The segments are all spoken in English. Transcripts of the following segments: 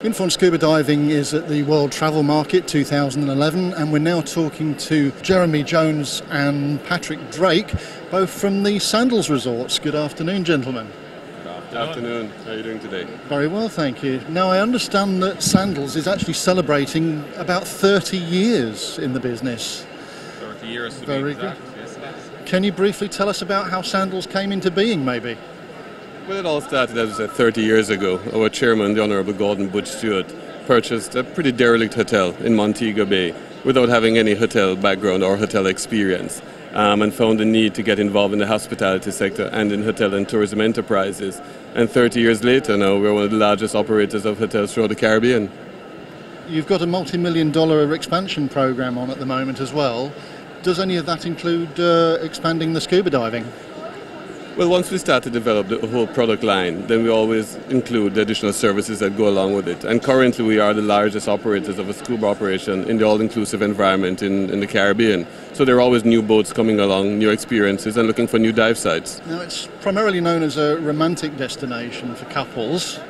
Inform Scuba Diving is at the World Travel Market 2011, and we're now talking to Jeremy Jones and Patrick Drake, both from the Sandals Resorts. Good afternoon, gentlemen. Good afternoon. How are you doing today? Very well, thank you. Now, I understand that Sandals is actually celebrating about 30 years in the business. 30 years to Very be exact. good. Yes. Can you briefly tell us about how Sandals came into being, maybe? Well, it all started, as I said, 30 years ago. Our chairman, the Honourable Gordon Butch Stewart, purchased a pretty derelict hotel in Montego Bay without having any hotel background or hotel experience, and found the need to get involved in the hospitality sector and in hotel and tourism enterprises. And 30 years later now, we're one of the largest operators of hotels throughout the Caribbean. You've got a multi-million-dollar expansion program on at the moment as well. Does any of that include expanding the scuba diving? Well, once we start to develop the whole product line, then we always include the additional services that go along with it. And currently we are the largest operators of a scuba operation in the all-inclusive environment in the Caribbean. So there are always new boats coming along, new experiences, and looking for new dive sites. Now, it's primarily known as a romantic destination for couples,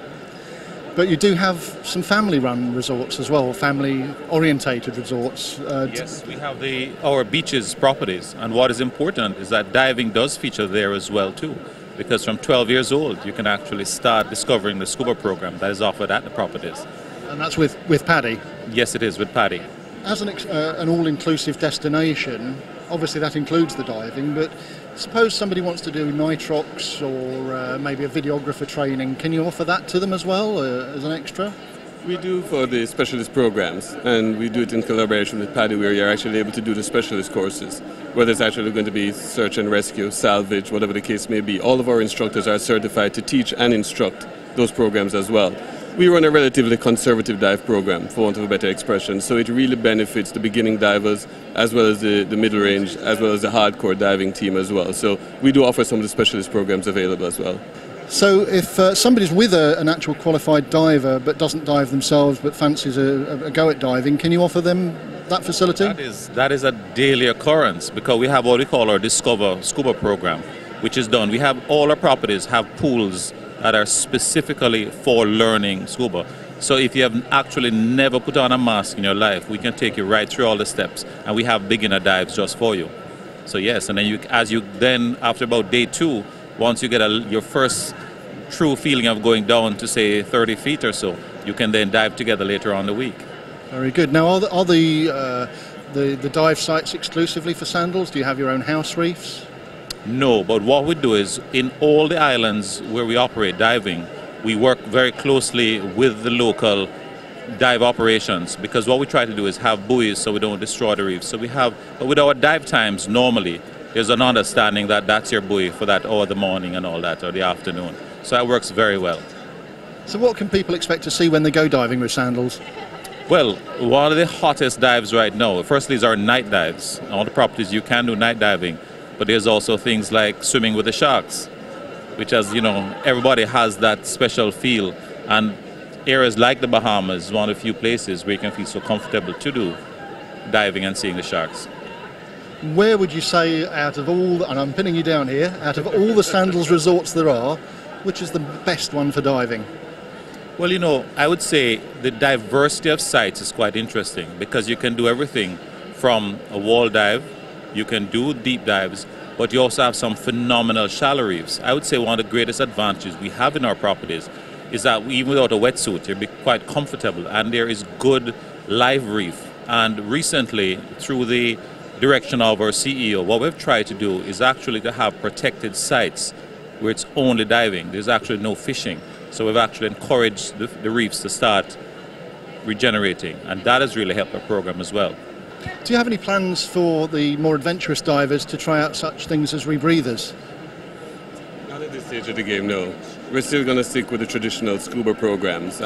but you do have some family-run resorts as well, family-orientated resorts. Yes, we have our beaches properties, and what is important is that diving does feature there as well too, because from 12 years old you can actually start discovering the scuba program that is offered at the properties. And that's with Paddy? Yes, it is, with Paddy. As an all-inclusive destination, obviously that includes the diving, but suppose somebody wants to do nitrox or maybe a videographer training, can you offer that to them as well as an extra? We do for the specialist programs, and we do it in collaboration with Paddy, where you're actually able to do the specialist courses, whether it's actually going to be search and rescue, salvage, whatever the case may be. All of our instructors are certified to teach and instruct those programs as well. We run a relatively conservative dive program, for want of a better expression, so it really benefits the beginning divers as well as the middle range, as well as the hardcore diving team as well. So we do offer some of the specialist programs available as well. So if somebody's with an actual qualified diver but doesn't dive themselves but fancies a go at diving, can you offer them that facility? That is a daily occurrence, because we have what we call our Discover Scuba program, which is done. We have all our properties have pools that are specifically for learning scuba. So if you have actually never put on a mask in your life, we can take you right through all the steps, and we have beginner dives just for you. So yes, and then after about day 2, once you get your first true feeling of going down to say 30 feet or so, you can then dive together later on the week. Very good. Now, are the dive sites exclusively for Sandals? Do you have your own house reefs? No, but what we do is in all the islands where we operate diving, we work very closely with the local dive operations, because what we try to do is have buoys so we don't destroy the reefs. So but with our dive times, normally there's an understanding that that's your buoy for that hour of the morning and all that, or the afternoon. So that works very well. So what can people expect to see when they go diving with Sandals? Well, one of the hottest dives right now, firstly, is our night dives. All the properties you can do night diving. But there's also things like swimming with the sharks, which, as you know, everybody has that special feel. And areas like the Bahamas is one of the few places where you can feel so comfortable to do diving and seeing the sharks. Where would you say, out of all, and I'm pinning you down here, out of all the Sandals resorts there are, which is the best one for diving? Well, you know, I would say the diversity of sites is quite interesting, because you can do everything from a wall dive, you can do deep dives, but you also have some phenomenal shallow reefs. I would say one of the greatest advantages we have in our properties is that even without a wetsuit, you'll be quite comfortable, and there is good live reef. And recently, through the direction of our CEO, what we've tried to do is actually to have protected sites where it's only diving. There's actually no fishing. So we've actually encouraged the reefs to start regenerating, and that has really helped our program as well. Do you have any plans for the more adventurous divers to try out such things as rebreathers? Not at this stage of the game, no. We're still going to stick with the traditional scuba programs. The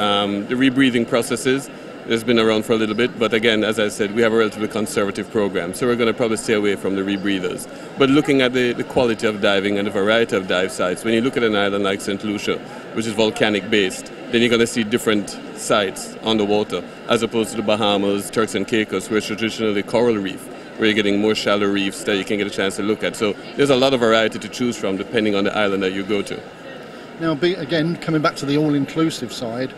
rebreathing processes has been around for a little bit, but again, as I said, we have a relatively conservative program, so we're going to probably stay away from the rebreathers. But looking at the quality of diving and the variety of dive sites, when you look at an island like St. Lucia, which is volcanic based, then you're going to see different sites on the water, as opposed to the Bahamas, Turks and Caicos, where it's traditionally coral reef, where you're getting more shallow reefs that you can get a chance to look at. So there's a lot of variety to choose from depending on the island that you go to. Now, again, coming back to the all-inclusive side,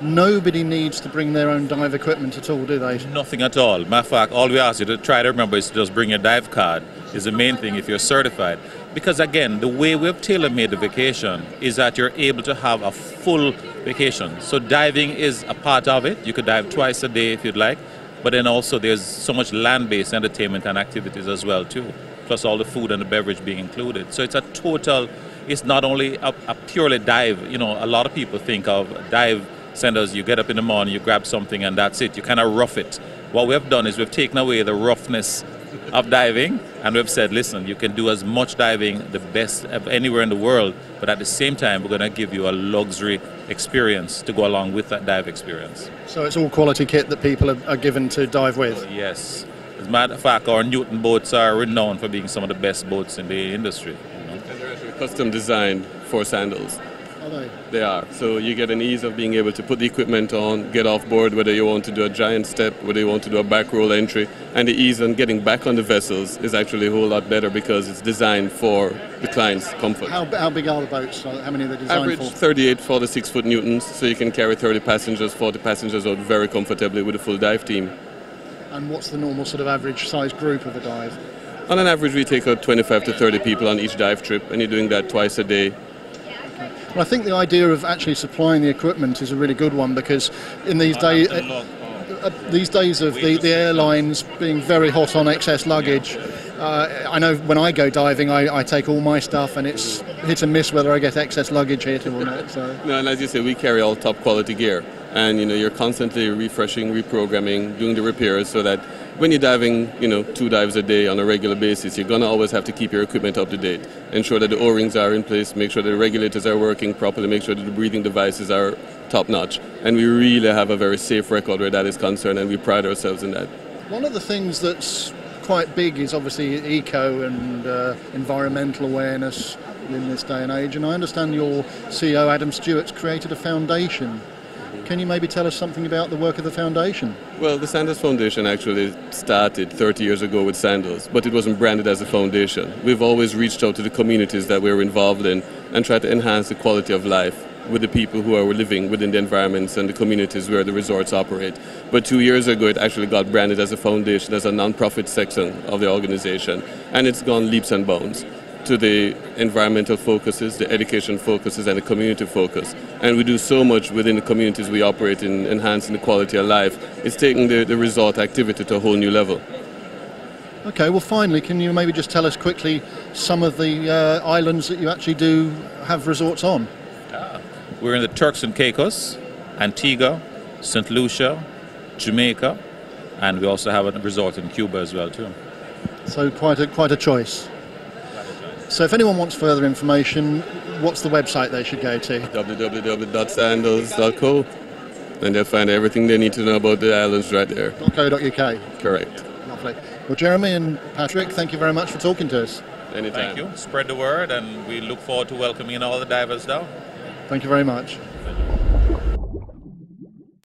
nobody needs to bring their own dive equipment at all, do they? Nothing at all. Matter of fact, all we ask you to try to remember is to just bring your dive card. Is the main thing if you're certified. Because again, the way we've tailor-made the vacation is that you're able to have a full vacation. So diving is a part of it. You could dive twice a day if you'd like. But then also there's so much land-based entertainment and activities as well too. Plus all the food and the beverage being included. So it's a total, it's not only a purely dive. You know, a lot of people think of dive centers, you get up in the morning, you grab something and that's it. You kind of rough it. What we have done is we've taken away the roughness of diving, and we've said, listen, you can do as much diving, the best of anywhere in the world, but at the same time, we're going to give you a luxury experience to go along with that dive experience. So it's all quality kit that people are given to dive with? Yes. As a matter of fact, our Newton boats are renowned for being some of the best boats in the industry. You know? And they're actually custom designed for Sandals. Are they? They are. So you get an ease of being able to put the equipment on, get off board, whether you want to do a giant step, whether you want to do a back roll entry. And the ease on getting back on the vessels is actually a whole lot better because it's designed for the client's comfort. How big are the boats? How many are they designed Average for? 38, 46 foot Newtons, so you can carry 30 passengers, 40 passengers out very comfortably with a full dive team. And what's the normal sort of average size group of a dive? On an average, we take out 25 to 30 people on each dive trip, and you're doing that twice a day. Well, I think the idea of actually supplying the equipment is a really good one because in these days of the airlines being very hot on excess luggage, I know when I go diving, I take all my stuff and it's hit and miss whether I get excess luggage hit or not. So. No, and as you say, we carry all top quality gear, and you're constantly refreshing, reprogramming, doing the repairs so that when you're diving, 2 dives a day on a regular basis, you're going to always have to keep your equipment up to date. Ensure that the O-rings are in place, make sure the regulators are working properly, make sure that the breathing devices are top notch. And we really have a very safe record where that is concerned, and we pride ourselves in that. One of the things that's quite big is obviously eco and environmental awareness in this day and age. And I understand your CEO, Adam Stewart's created a foundation. Can you maybe tell us something about the work of the foundation? Well, the Sandals Foundation actually started 30 years ago with Sandals, but it wasn't branded as a foundation. We've always reached out to the communities that we're involved in and tried to enhance the quality of life with the people who are living within the environments and the communities where the resorts operate. But 2 years ago, it actually got branded as a foundation, as a non-profit section of the organization, and it's gone leaps and bounds to the environmental focuses, the education focuses, and the community focus. And we do so much within the communities we operate in, enhancing the quality of life. It's taking the resort activity to a whole new level. Okay, well finally, can you maybe just tell us quickly some of the islands that you actually do have resorts on? We're in the Turks and Caicos, Antigua, St. Lucia, Jamaica, and we also have a resort in Cuba as well too. So quite a choice. So if anyone wants further information, what's the website they should go to? www.sandals.co, and they'll find everything they need to know about the islands right there. .co.uk. Correct. Lovely. Well, Jeremy and Patrick, thank you very much for talking to us. Anytime. Thank you. Spread the word, and we look forward to welcoming all the divers down. Thank you very much. Thank you.